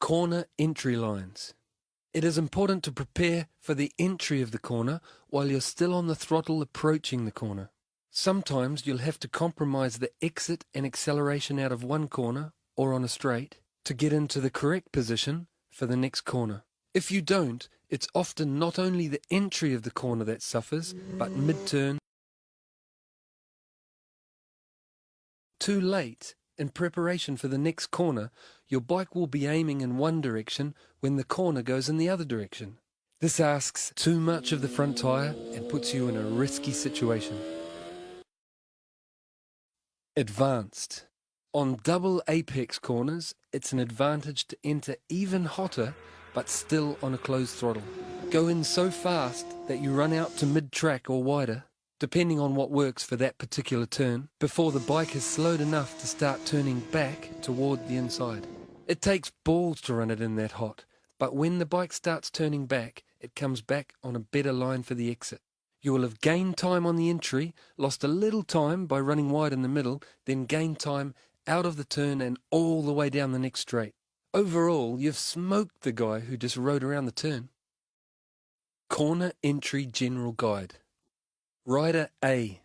Corner entry lines. It is important to prepare for the entry of the corner while you're still on the throttle approaching the corner. Sometimes you'll have to compromise the exit and acceleration out of one corner or on a straight to get into the correct position for the next corner. If you don't, it's often not only the entry of the corner that suffers, but mid-turn. Too late in preparation for the next corner, your bike will be aiming in one direction when the corner goes in the other direction. This asks too much of the front tyre and puts you in a risky situation. Advanced. On double apex corners, it's an advantage to enter even hotter but still on a closed throttle. Go in so fast that you run out to mid-track or wider, depending on what works for that particular turn, before the bike has slowed enough to start turning back toward the inside. It takes balls to run it in that hot, but when the bike starts turning back, it comes back on a better line for the exit. You will have gained time on the entry, lost a little time by running wide in the middle, then gained time out of the turn and all the way down the next straight. Overall, you've smoked the guy who just rode around the turn. Corner Entry General Guide. Rider A.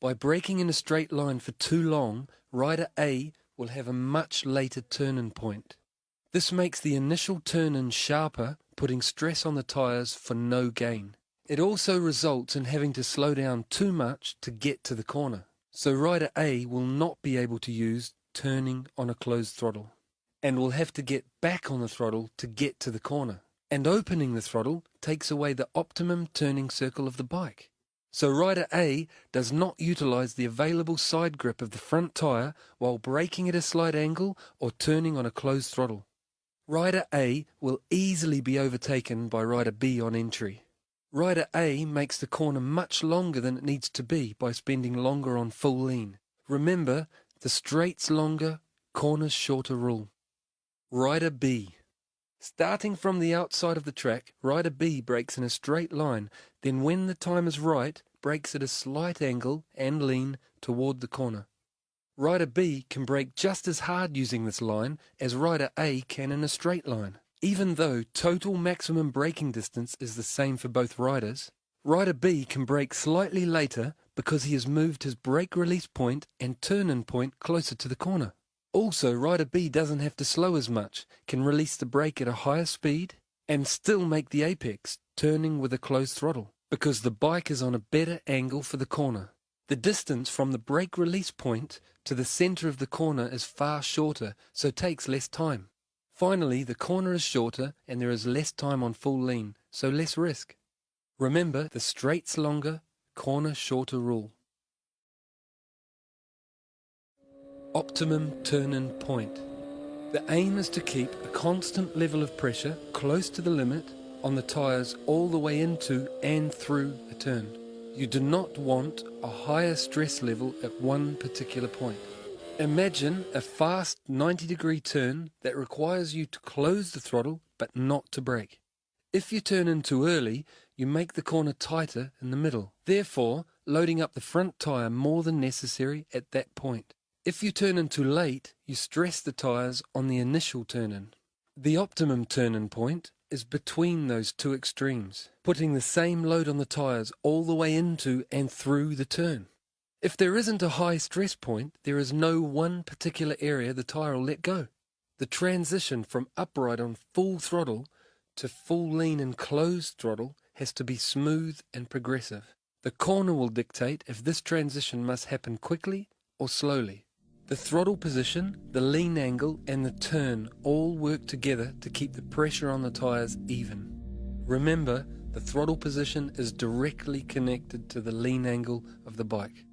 By braking in a straight line for too long, Rider A will have a much later turn-in point. This makes the initial turn-in sharper, putting stress on the tyres for no gain. It also results in having to slow down too much to get to the corner. So Rider A will not be able to use turning on a closed throttle, and will have to get back on the throttle to get to the corner. And opening the throttle takes away the optimum turning circle of the bike. So Rider A does not utilize the available side grip of the front tyre while braking at a slight angle or turning on a closed throttle. Rider A will easily be overtaken by Rider B on entry. Rider A makes the corner much longer than it needs to be by spending longer on full lean. Remember, the straight's longer, corner's shorter rule. Rider B. Starting from the outside of the track, Rider B brakes in a straight line, then when the time is right, brakes at a slight angle and lean toward the corner. Rider B can brake just as hard using this line as Rider A can in a straight line. Even though total maximum braking distance is the same for both riders, Rider B can brake slightly later because he has moved his brake release point and turn-in point closer to the corner. Also, Rider B doesn't have to slow as much, can release the brake at a higher speed, and still make the apex, turning with a closed throttle, because the bike is on a better angle for the corner. The distance from the brake release point to the center of the corner is far shorter, so takes less time. Finally, the corner is shorter and there is less time on full lean, so less risk. Remember the straight's longer, corner shorter rule. Optimum turn-in point. The aim is to keep a constant level of pressure close to the limit on the tyres all the way into and through a turn. You do not want a higher stress level at one particular point. Imagine a fast 90-degree turn that requires you to close the throttle but not to brake. If you turn in too early, you make the corner tighter in the middle, therefore loading up the front tyre more than necessary at that point. If you turn in too late, you stress the tyres on the initial turn-in. The optimum turn-in point is between those two extremes, putting the same load on the tyres all the way into and through the turn. If there isn't a high stress point, there is no one particular area the tyre will let go. The transition from upright on full throttle to full lean and closed throttle has to be smooth and progressive. The corner will dictate if this transition must happen quickly or slowly. The throttle position, the lean angle and the turn all work together to keep the pressure on the tyres even. Remember, the throttle position is directly connected to the lean angle of the bike.